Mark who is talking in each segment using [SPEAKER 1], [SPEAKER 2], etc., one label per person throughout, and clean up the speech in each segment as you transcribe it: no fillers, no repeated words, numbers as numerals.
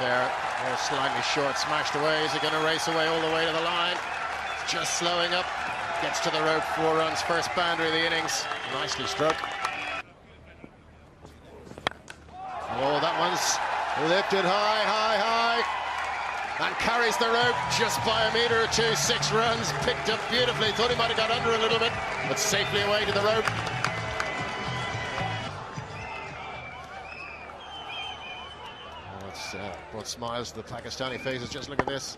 [SPEAKER 1] there. Oh, slightly short, smashed away. Is he going to race away all the way to the line? Just slowing up. Gets to the rope, 4 runs, first boundary of the innings. Nicely struck. Oh, that one's lifted high, high, high. And carries the rope just by a metre or two. 6 runs, picked up beautifully. Thought he might have got under a little bit, but safely away to the rope. Oh, it's brought smiles to the Pakistani faces. Just look at this.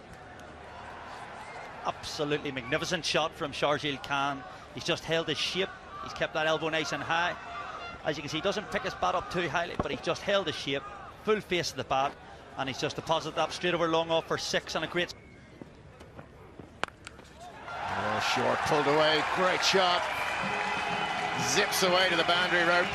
[SPEAKER 2] Absolutely magnificent shot from Sharjeel Khan. He's just held his shape. He's kept that elbow nice and high. As you can see, he doesn't pick his bat up too highly, but he's just held his shape, full face of the bat, and he's just deposited that straight over long off for 6 and a great.
[SPEAKER 1] Oh, short, pulled away, great shot. Zips away to the boundary rope.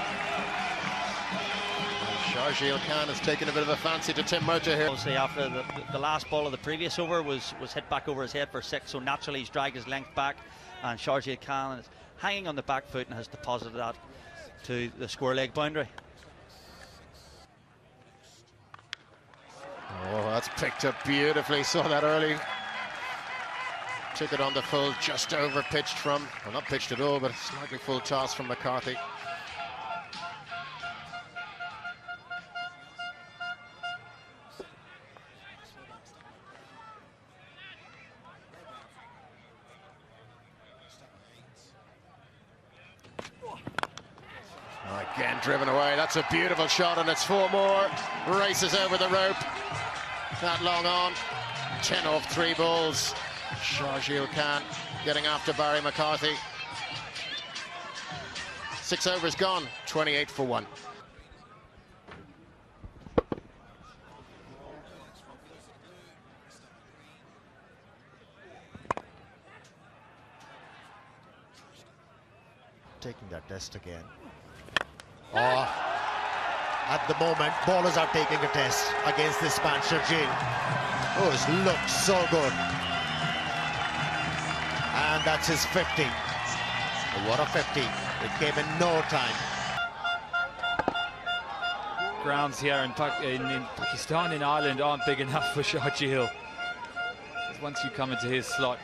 [SPEAKER 1] Sharjeel Khan has taken a bit of a fancy to Tim Murtagh here.
[SPEAKER 2] Obviously, after the last ball of the previous over was hit back over his head for 6, so naturally he's dragged his length back, and Sharjeel Khan is hanging on the back foot and has deposited that to the square leg boundary.
[SPEAKER 1] Oh, that's picked up beautifully. Saw that early. Took it on the full, just over pitched from, well, not pitched at all, but slightly full toss from McCarthy. Again driven away. That's a beautiful shot, and it's 4 more. Races over the rope. That long on. 10 off 3 balls. Sharjeel Khan getting after Barry McCarthy. 6 overs gone. 28 for 1.
[SPEAKER 3] Taking that test again. Oh, at the moment, bowlers are taking a test against this man, Sharjeel. Oh, it's looked so good. And that's his 50. What a 50. It came in no time.
[SPEAKER 4] Grounds here in Pakistan, in Ireland, aren't big enough for Sharjeel. Once you come into his slot.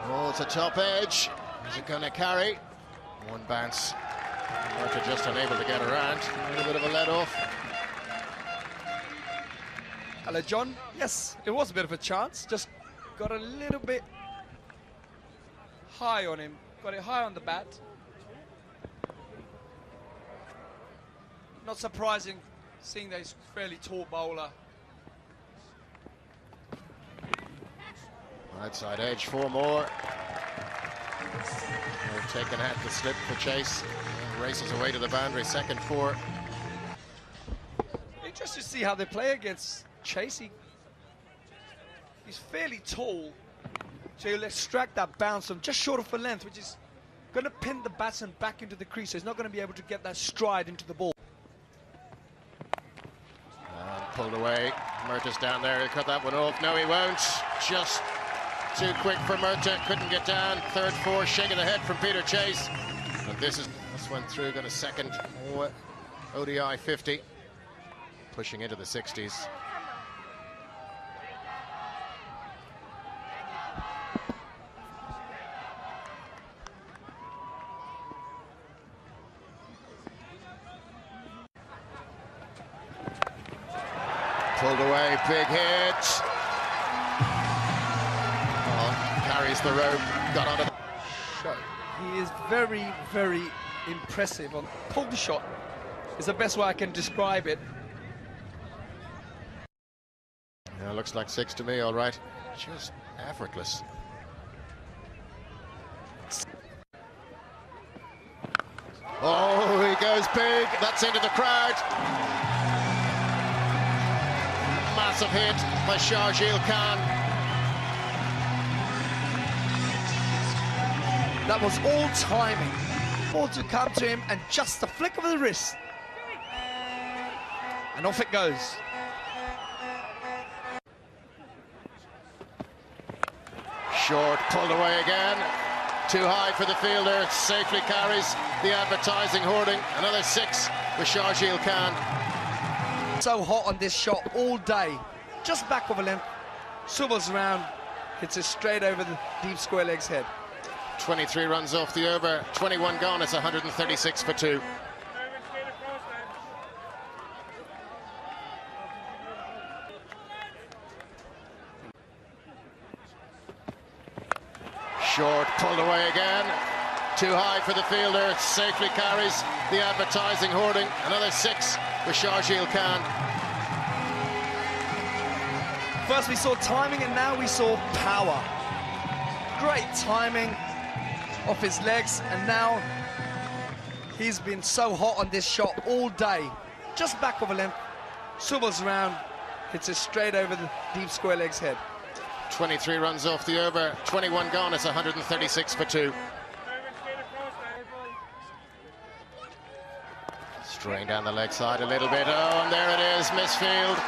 [SPEAKER 1] Oh, it's a top edge. Is it going to carry? One bounce. Murtagh just unable to get around. A little bit of a let off.
[SPEAKER 5] Hello, John. Yes, it was a bit of a chance. Just got a little bit high on him. Got it high on the bat. Not surprising, seeing that he's a fairly tall bowler.
[SPEAKER 1] Right side edge, 4 more. They've taken out the slip for Chase. Races away to the boundary, second 4.
[SPEAKER 5] Interesting to see how they play against Chase. He's fairly tall, so he'll extract that bounce from just short of a length, which is going to pin the batsman back into the crease, so he's not going to be able to get that stride into the ball.
[SPEAKER 1] And pulled away. Murtagh's down there. He'll cut that one off. No, he won't. Just too quick for Murtagh. Couldn't get down. Third 4, shake of the head from Peter Chase. And this went through. Got a second ODI 50. Pushing into the 60s. Pulled away, big hit. Oh, carries the rope, got onto the shot.
[SPEAKER 5] He is very, very impressive on pulled the shot. Is the best way I can describe it.
[SPEAKER 1] Yeah, looks like 6 to me, all right. Just effortless. Oh, he goes big. That's into the crowd. Massive hit by Sharjeel Khan.
[SPEAKER 5] That was all timing. Ball to come to him and just the flick of the wrist. And off it goes.
[SPEAKER 1] Short, pulled away again. Too high for the fielder. Safely carries the advertising hoarding. Another 6 for Sharjeel Khan.
[SPEAKER 5] So hot on this shot all day. Just back of a length, swivels around, hits it straight over the deep square leg's head.
[SPEAKER 1] 23 runs off the over, 21 gone, it's 136 for 2. Short, pulled away again. Too high for the fielder, safely carries the advertising hoarding. Another 6 for Sharjeel Khan.
[SPEAKER 5] First we saw timing and now we saw power. Great timing off his legs, and now he's been so hot on this shot all day. Just back of a length, swivels around, hits it straight over the deep square leg's head.
[SPEAKER 1] 23 runs off the over, 21 gone, it's 136 for 2. Straying down the leg side a little bit, oh, and there it is, misfield.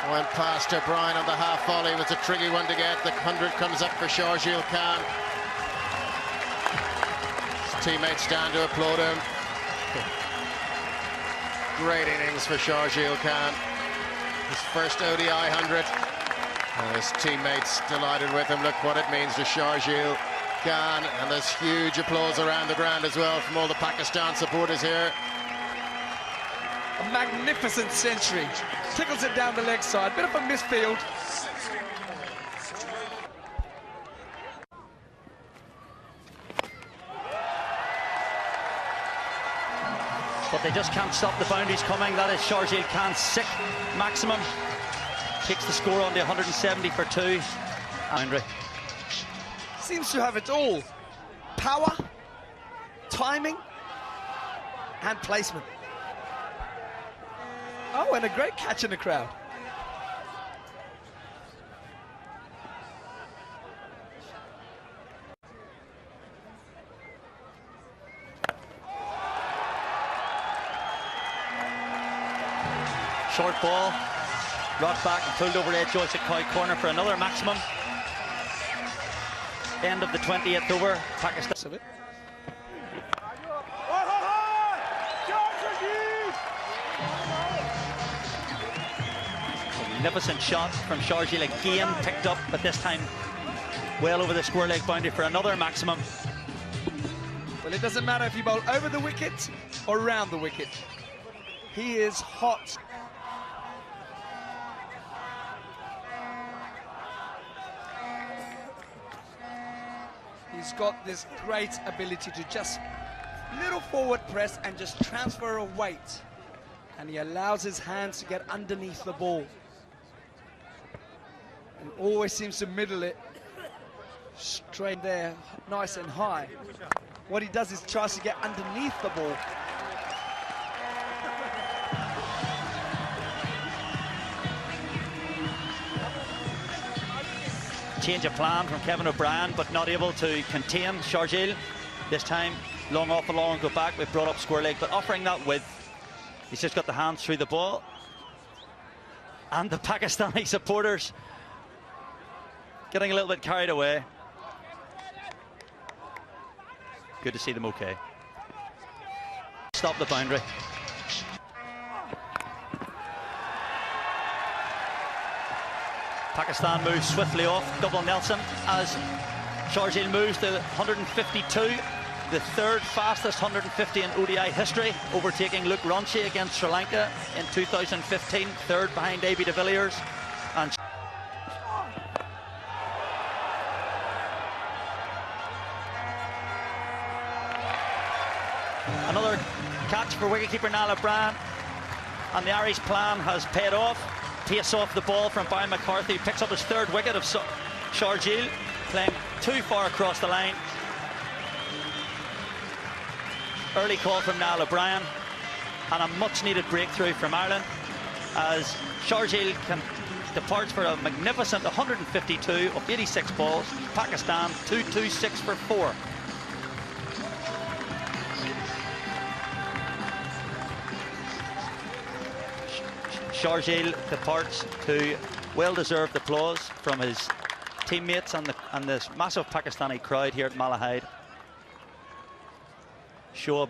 [SPEAKER 1] Went past O'Brien on the half volley, was a tricky one to get. The 100 comes up for Sharjeel Khan. His teammates stand to applaud him. Great innings for Sharjeel Khan. His first ODI 100. And his teammates delighted with him. Look what it means to Sharjeel Khan. And there's huge applause around the ground as well from all the Pakistan supporters here.
[SPEAKER 5] A magnificent century. Tickles it down the leg side. Bit of a misfield.
[SPEAKER 2] But they just can't stop the boundaries coming. That is Sharjeel Khan's 6th maximum. Takes the score on to 170 for 2. Boundary.
[SPEAKER 5] Seems to have it all. Power, timing, and placement. Oh, and a great catch in the crowd.
[SPEAKER 2] Short ball, rocked back and pulled over edge Joyce at Coy corner for another maximum. End of the 20th over, Pakistan. Magnificent shot from Sharjeel again, picked up, but this time well over the square leg boundary for another maximum.
[SPEAKER 5] Well, it doesn't matter if you bowl over the wicket or around the wicket. He is hot. He's got this great ability to just little forward press and just transfer a weight. And he allows his hands to get underneath the ball. And always seems to middle it straight there, nice and high. What he does is tries to get underneath the ball.
[SPEAKER 2] Change of plan from Kevin O'Brien, but not able to contain Sharjeel. This time, long off the long, go back. We've brought up square leg, but offering that width. He's just got the hands through the ball. And the Pakistani supporters getting a little bit carried away. Good to see them okay. Stop the boundary. Pakistan moves swiftly off, double Nelson, as Sharjeel moves to 152, the 3rd fastest 150 in ODI history, overtaking Luke Ronchi against Sri Lanka in 2015, 3rd behind A.B. de Villiers. And another catch for wicketkeeper Niall O'Brien, and the Irish plan has paid off. Pace off the ball from Brian McCarthy, picks up his 3rd wicket of Sharjeel, playing too far across the line. Early call from Niall O'Brien, and a much needed breakthrough from Ireland as Sharjeel departs for a magnificent 152 of 86 balls. Pakistan 226 for 4. Sharjeel departs to well-deserved applause from his teammates and this massive Pakistani crowd here at Malahide. Show of